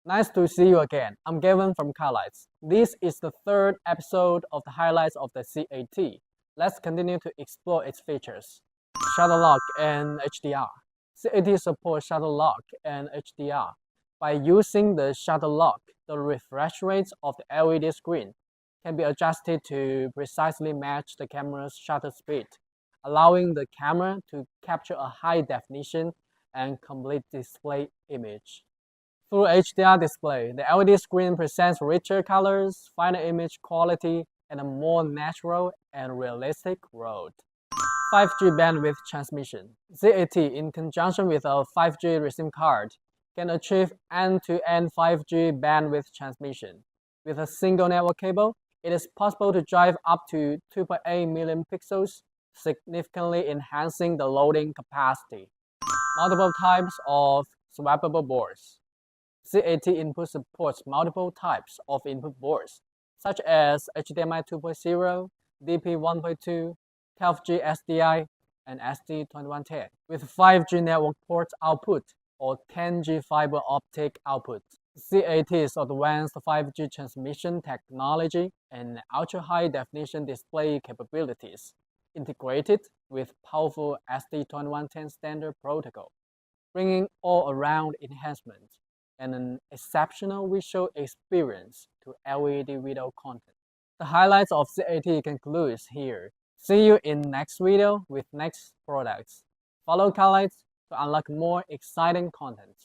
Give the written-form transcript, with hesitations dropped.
Nice to see you again. I'm Gavin from Colorlight. This is the third episode of the highlights of the ZAT. Let's continue to explore its features. Shutter lock and HDR. ZAT supports shutter lock and HDR. By using the shutter lock, the refresh rate of the LED screen can be adjusted to precisely match the camera's shutter speed, allowing the camera to capture a high definition and complete display image. Through HDR display, the LED screen presents richer colors, finer image quality, and a more natural and realistic world. 5G bandwidth transmission. ZAT, in conjunction with a 5G SIM card, can achieve end-to-end 5G bandwidth transmission. With a single network cable, it is possible to drive up to 2.8 million pixels, significantly enhancing the loading capacity. Multiple types of swappable boards. ZAT input supports multiple types of input boards, such as HDMI 2.0, DP 1.2, 12G SDI, and ST2110, with 5G network port output or 10G fiber optic output. ZAT's advanced 5G transmission technology and ultra-high definition display capabilities integrated with powerful ST2110 standard protocol, bringing all-around enhancement and an exceptional visual experience to LED video content. The highlights of ZAT concludes here. See you in next video with next products. Follow Colorlight to unlock more exciting content.